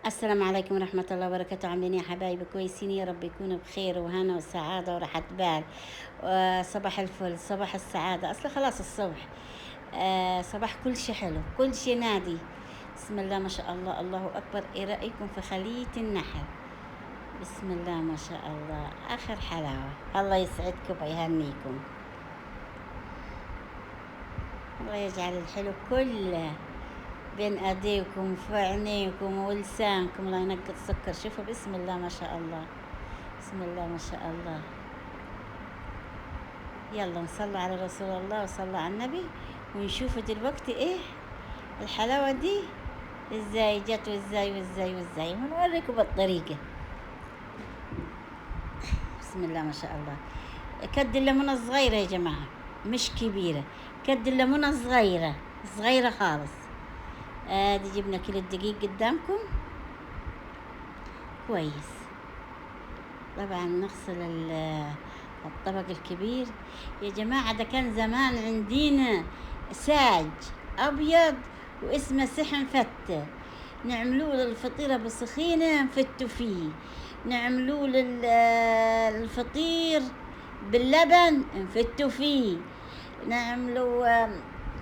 السلام عليكم ورحمة الله وبركاته. عاملين إيه يا حبايبي؟ كويسين يا رب يكونوا بخير وهنا وسعادة وراحة بال. صباح الفل، صباح السعادة، أصل خلاص الصبح. صباح كل شي حلو، كل شي نادي. بسم الله ما شاء الله، الله أكبر. إيه رأيكم في خلية النحل؟ بسم الله ما شاء الله، آخر حلاوة. الله يسعدكم ويهنيكم، الله يجعل الحلو كله بين ايديكم في عينيكم ولسانكم، الله ينقط سكر. شوفوا، بسم الله ما شاء الله، بسم الله ما شاء الله. يلا نصلي على رسول الله وصلى على النبي ونشوفوا دلوقتي ايه الحلاوة دي ازاي جت وازاي وازاي وازاي، ونوريكم بالطريقة. بسم الله ما شاء الله. كد الليمونة صغيرة يا جماعة، مش كبيرة، كد الليمونة صغيرة صغيرة خالص. ادي جبنا كيلو الدقيق قدامكم كويس. طبعا نغسل الطبق الكبير يا جماعة. ده كان زمان عندنا ساج أبيض واسمه سحن فتة، نعملوه للفطيرة بسخينة نفتوا فيه، نعملوه للفطير باللبن نفتوا فيه، نعملوا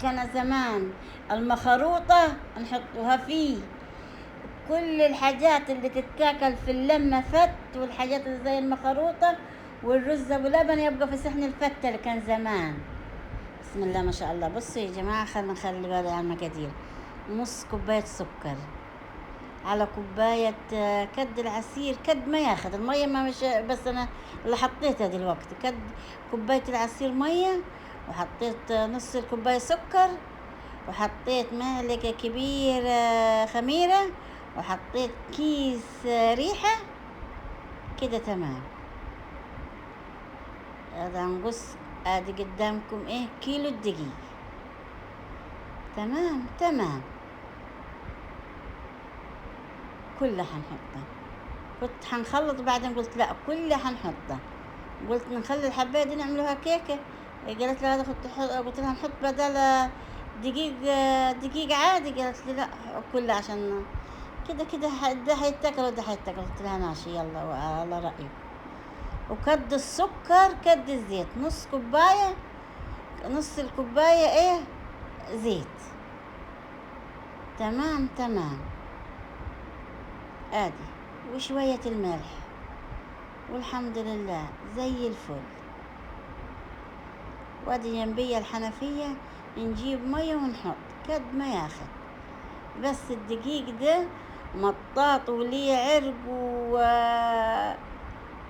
كان زمان المخروطة نحطوها فيه. كل الحاجات اللي تتاكل في اللمة فت، والحاجات اللي زي المخروطة والرز ابو لبن يبقى في صحن الفتة اللي كان زمان. بسم الله ما شاء الله. بصوا يا جماعة، خلينا نخلي بالي على المقادير. نص كوباية سكر على كوباية كد العصير، كد ما ياخد المية، ما مش بس انا اللي حطيتها دلوقتي، كد كوباية العصير مية، وحطيت نص الكوباية سكر، وحطيت معلقة كبيرة خميرة، وحطيت كيس ريحة كده. تمام. هذا نقص. ادي قدامكم ايه كيلو الدقيق. تمام تمام. كله حنحطه. كنت حنخلط بعدين قلت لا كله حنحطه، قلت نخلي الحباية دي نعملوها كيكة. قالت لي هذا قلت لها نحط بدل دقيق دقيق عادي. قالت لي لا كله عشان كده كده ده حيتاكل وده حيتاكل. قلت لها ماشي يلا على رأيك. وكد السكر كد الزيت، نص كوباية، نص الكوباية ايه زيت. تمام تمام. ادي وشوية الملح، والحمد لله زي الفل. وادي جنبية الحنفية نجيب مية ونحط كد ما ياخد. بس الدقيق ده مطاط وليه عرق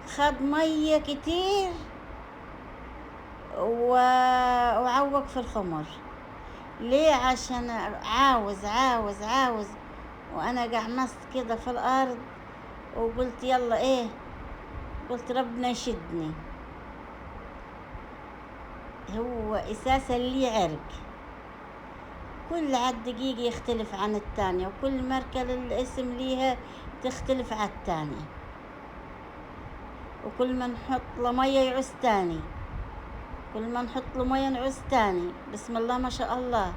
وخد مية كتير وعوق في الخمر. ليه؟ عشان عاوز وانا قعمست كده في الارض وقلت يلا ايه، قلت ربنا يشدني. هو اساسا ليه عرق، كل عد دقيق يختلف عن الثانية، وكل ماركة الاسم ليها تختلف عن الثانية، وكل ما نحط له مية يعوز تاني، كل ما نحط له مية نعوز تاني. بسم الله ما شاء الله.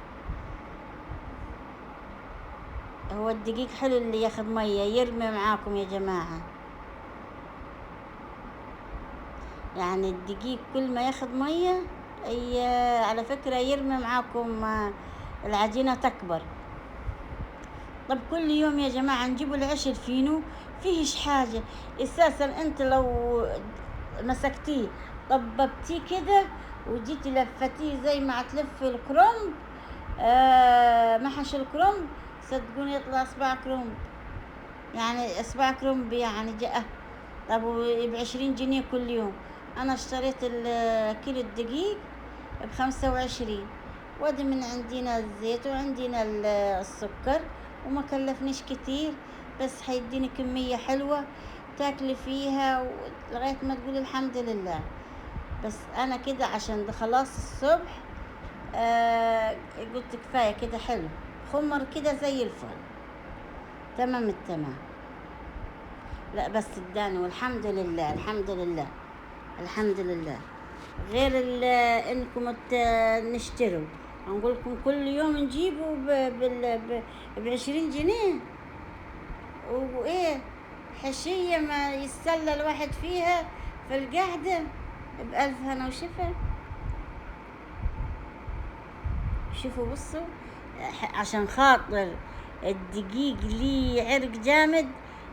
هو الدقيق حلو اللي ياخد مية يرمي معاكم يا جماعة، يعني الدقيق كل ما ياخد مية على فكرة يرمي معاكم، العجينة تكبر. طب كل يوم يا جماعة نجيبوا العيش الفينو فيهش حاجة اساسا. انت لو مسكتيه طببتيه كده وجيتي لفتيه زي ما تلف الكرنب، محش الكرنب، صدقوني يطلع اصبع كرنب، يعني اصبع كرنب يعني جاء. طب ب20 جنيه كل يوم. انا اشتريت كيلو الدقيق ب25، وادي من عندنا الزيت وعندنا السكر، وما كلفنيش كتير، بس حيديني كمية حلوة تاكلي فيها لغاية ما تقول الحمد لله. بس انا كده عشان ده خلاص الصبح، قلت كفاية كده حلو، خمر كده زي الفل. تمام التمام. لا بس اداني والحمد لله، الحمد لله، الحمد لله. غير انكم نشتروا، نقول لكم كل يوم نجيبوا ب20 جنيه. وإيه حشية ما يتسلى الواحد فيها في القعدة بألف هنا وشفا. شوفوا بصوا، عشان خاطر الدقيق ليه عرق جامد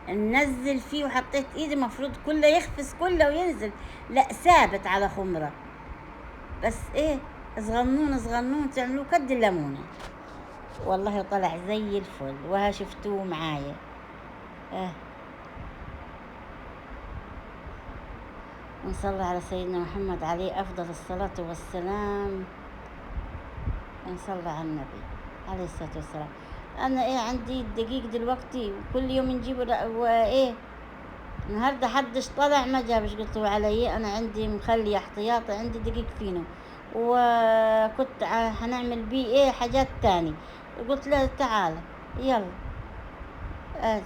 ننزل فيه، وحطيت ايدي مفروض كله يخفس كله وينزل، لا ثابت على خمرة، بس ايه صغنون صغنون تعملوه قد الليمونة. والله طلع زي الفل، وها شفتوه معايا. ونصلي على سيدنا محمد عليه أفضل الصلاة والسلام. نصلي على النبي عليه الصلاة والسلام. أنا إيه عندي الدقيق دلوقتي كل يوم نجيب وإيه النهاردة حدش طلع ما جابش، قلت له علي أنا عندي مخلي احتياطي، عندي دقيق فينو وكنت هنعمل بيه إيه حاجات تاني. قلت له تعال يلا آدي.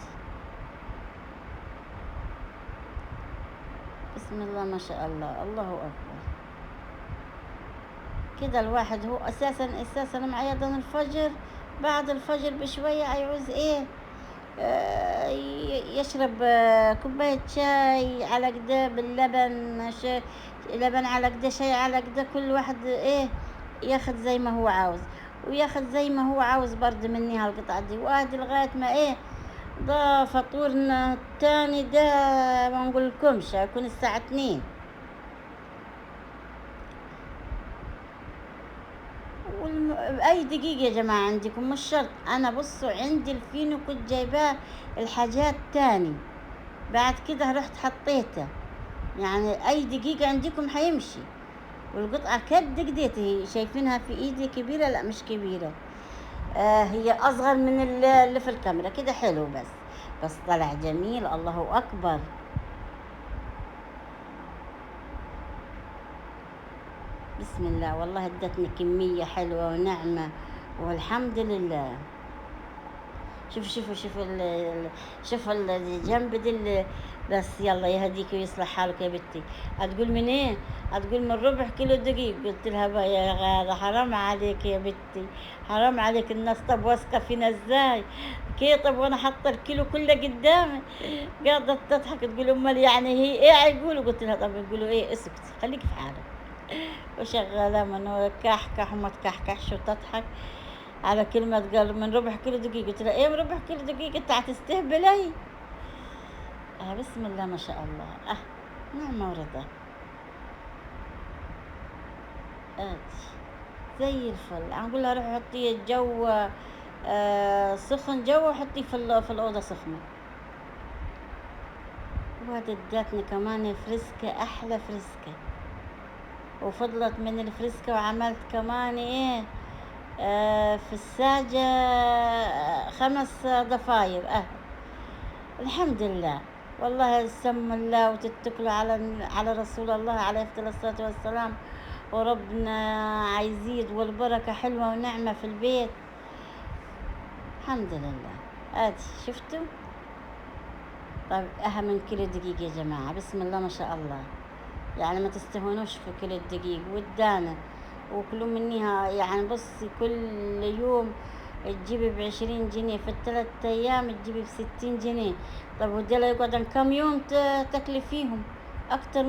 بسم الله ما شاء الله، الله أكبر. كده الواحد هو أساسا مع أذان الفجر، بعد الفجر بشوية يعوز إيه يشرب كوباية شاي على كده باللبن، لبن على كده، شاي على كده، كل واحد إيه ياخد زي ما هو عاوز، وياخد زي ما هو عاوز برضه مني هالقطعة دي. وادي لغاية ما إيه ده فطورنا التاني ده ما نقولكمش هيكون الساعة 2. اي دقيقة يا جماعة عندكم مش شرط. انا بصوا عندي الفينو كنت جايباه الحاجات تاني، بعد كده رحت حطيته، يعني اي دقيقة عندكم حيمشي. والقطعة كد قديتي شايفينها في ايدي كبيرة؟ لا مش كبيرة، هي اصغر من اللي في الكاميرا كده. حلو بس طلع جميل، الله اكبر. بسم الله، والله ادتني كمية حلوة ونعمة والحمد لله. شوف الجنب دي بس يلا يهديك ويصلح حالك يا بنتي. هتقول من ايه؟ هتقول من ربع كيلو دقيق. قلت لها بقى يا غادة حرام عليك يا بنتي، حرام عليك. الناس طب واثقة فينا ازاي كي؟ طب وانا حاطه الكيلو كله قدامي. قاعدة تضحك تقول امال يعني هي ايه هيقولوا؟ قلت لها طب يقولوا ايه؟ اسكتي خليك في حالك. وشغالة من كحكح وما تكحكحش وتضحك على كلمة قال من ربع كيلو دقيق. قلت لها ايه من ربع كيلو دقيق؟ انت هتستهبلي؟ بسم الله ما شاء الله. نعمة ورضا. زي الفل. اقول لها روحي حطي الجو سخن، جو حطيه في الأوضة سخنة. وهذا ادتني كمان فريسكا، احلى فريسكا، وفضلت من الفريسكا وعملت كمان ايه في الساجة 5 ضفاير. الحمد لله. والله سم الله وتتكلوا على رسول الله عليه افضل الصلاة والسلام، وربنا عايزيد والبركة حلوة ونعمة في البيت. الحمد لله. شفتوا؟ طيب أهم من كيلو دقيق يا جماعة، بسم الله ما شاء الله. يعني ما تستهونوش في كيلو الدقيق والدانة، وكلوا منيها. يعني بصي كل يوم تجيبي ب20 جنيه، في ال3 أيام تجيبي ب60 جنيه. طب وديلا يقعد كم يوم تاكلي فيهم أكتر؟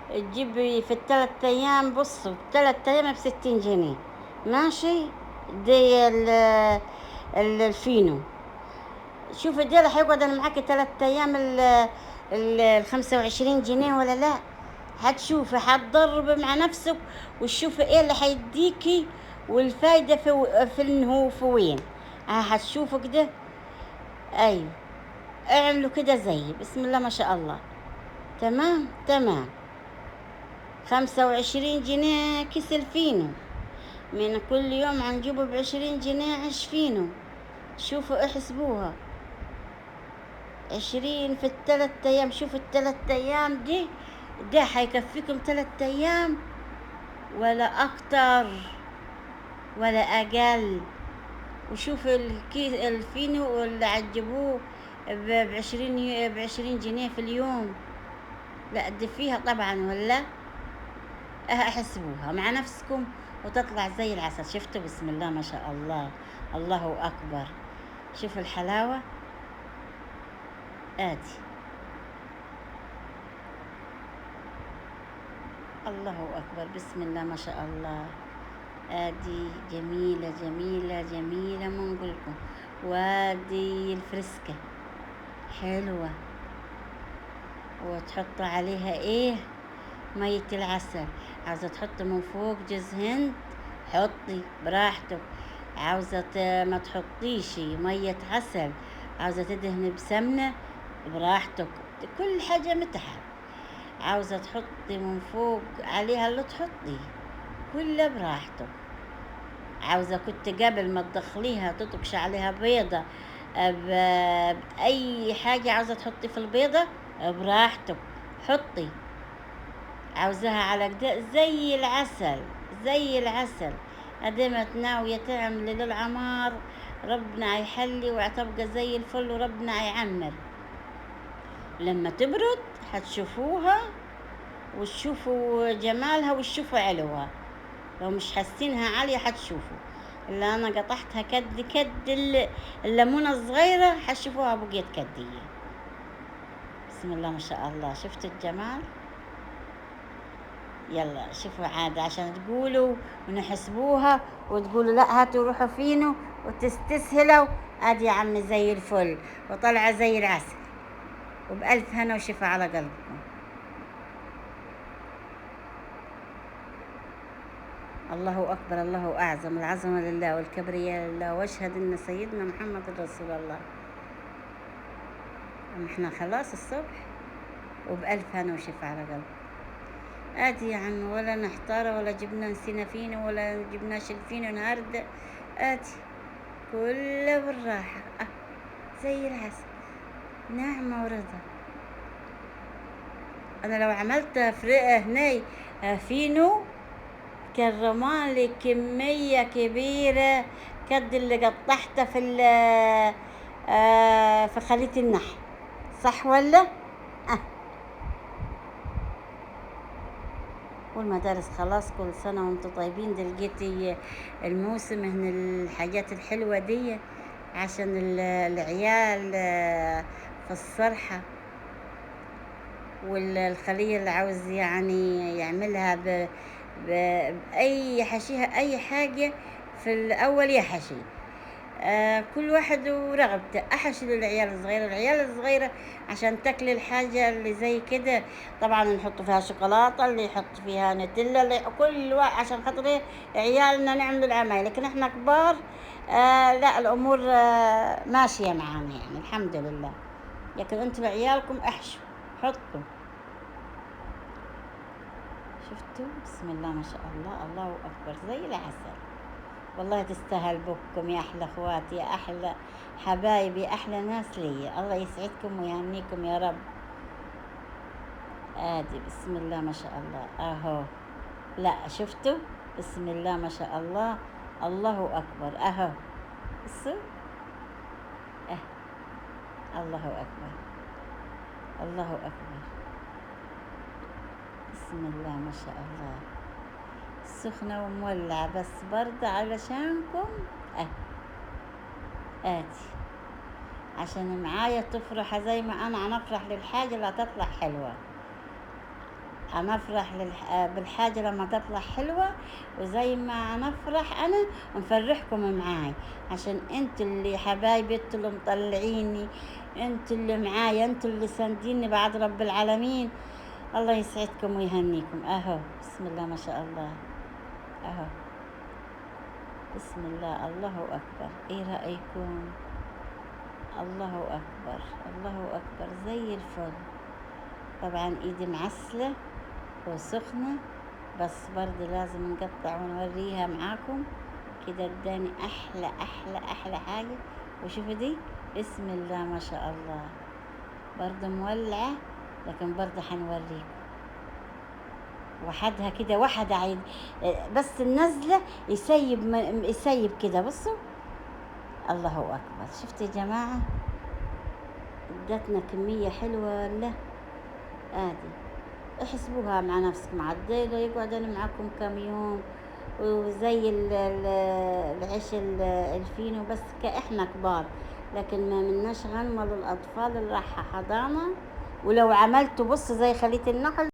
تجيبي في ال3 أيام، بصوا 3 أيام ب60 جنيه ماشي. دي الفينو. شوفي ديلا حيقعد أنا معاكي 3 أيام ال25 جنيه ولا لا؟ هتشوفي هتضربي مع نفسك وتشوفي ايه اللي هيديكي والفايدة في انه في وين. هتشوفوا كده. ايوه اعملوا كده زي بسم الله ما شاء الله. تمام 25 جنيه كيس الفينو، من كل يوم هنجيبه ب20 جنيه عيش فينو. شوفوا احسبوها 20 في ال3 أيام. شوفوا ال3 أيام دي ده هيكفيكم 3 أيام ولا أكتر ولا أقل. وشوفوا الفينو اللي عجبوه ب20 جنيه في اليوم. لا دي فيها طبعا ولا احسبوها مع نفسكم وتطلع زي العسل. شفتوا؟ بسم الله ما شاء الله، الله أكبر. شوفوا الحلاوة. آدي. الله أكبر، بسم الله ما شاء الله. آدي جميلة جميلة جميلة ما نقولكم. وادي الفريسكا حلوة، وتحط عليها ايه؟ مية العسل. عاوزة تحط من فوق جوز هند حطي براحتك. عاوزة ما تحطيش مية عسل، عاوزة تدهني بسمنة براحتك، كل حاجة متاحة. عاوزة تحطي من فوق عليها اللي تحطيه كله براحتك. عاوزة كنت قبل ما تدخليها تطقش عليها بيضة بأي حاجة عاوزة تحطي في البيضة براحتك حطي. عاوزاها على كده زي العسل زي العسل. قدمت ناوية تعمل للعمار ربنا يحلي وتبقى زي الفل وربنا يعمر. لما تبرد حتشوفوها وتشوفوا جمالها وتشوفوا علوها. لو مش حاسينها عالية حتشوفوا. اللي أنا قطعتها كد الليمونة الصغيرة حتشوفوها بقيت كدية. بسم الله ما شاء الله، شفتوا الجمال؟ يلا شوفوا عاد عشان تقولوا ونحسبوها وتقولوا لا هاتوا روحوا فينو وتستسهلوا. ادي يا عمي زي الفل وطلع زي العسل، وبألف هنا وشفا على قلبكم. الله أكبر، الله أعظم، العظمة لله والكبرياء لله، وأشهد أن سيدنا محمد رسول الله. احنا خلاص الصبح وبألف هنا وشفا على قلبكم. آدي يا عم، ولا نحتار ولا جبنا نسينا فينا ولا جبنا شلفينا النهاردة. آدي كله بالراحة زي العسل، نعمة ورضا. أنا لو عملت فرقة هني فينو كان رمالي كمية كبيرة كد اللي قطعته في خلية النحل، صح ولا؟ والمدارس خلاص، كل سنة وانتم طيبين. لقيتي الموسم من الحاجات الحلوة دي عشان العيال في الصرحة، والخلية اللي عاوز يعني يعملها بأي حشيها أي حاجة في الأول يحشي. كل واحد ورغبته. أحشي للعيال الصغيرة، العيال الصغيرة عشان تاكل الحاجة اللي زي كده طبعا نحط فيها شوكولاتة، اللي يحط فيها نتيلا، اللي كل واحد عشان خاطر عيالنا نعمل العمايل. لكن احنا كبار لا الأمور ماشية معانا يعني الحمد لله. لكن انتوا لعيالكم احشوا حطوا. شفتوا؟ بسم الله ما شاء الله، الله أكبر زي العسل. والله تستاهل بكم يا أحلى أخواتي، يا أحلى حبايبي، أحلى ناس لي. الله يسعدكم ويهنيكم يا رب. آدي بسم الله ما شاء الله أهو. لا شفتوا؟ بسم الله ما شاء الله، الله أكبر أهو. بصوا الله أكبر، الله أكبر. بسم الله ما شاء الله. سخنة ومولعة بس باردة علشانكم. آتي عشان معايا تفرح زي ما أنا نفرح للحاجة اللي تطلع حلوة. أنا أفرح بالحاجة لما تطلع حلوة، وزي ما نفرح أنا نفرحكم معاي، عشان أنتوا اللي حبايبي، أنتوا اللي مطلعيني، أنتوا اللي معايا، أنتوا اللي سانديني بعد رب العالمين. الله يسعدكم ويهنيكم. أهو بسم الله ما شاء الله أهو. بسم الله، الله أكبر. إيه رأيكم؟ الله أكبر، الله أكبر زي الفل. طبعا إيدي معسلة وسخنة بس برضه لازم نقطع ونوريها معاكم كده. اداني أحلى أحلى أحلى حاجة. وشوفوا دي بسم الله ما شاء الله، برضه مولعة لكن برضه حنوريكم وحدها كده. واحد عيد بس النزلة يسيب كده. بصوا الله أكبر. شفت يا جماعة ادتنا كمية حلوة ولا؟ آدي احسبوها مع نفسكم. عديله يقعد أنا معاكم كم يوم وزي العيش الفينو بس كإحنا كبار لكن ما مناش غنمة للأطفال اللي رايحة حضانة. ولو عملته بص زي خلية النحل.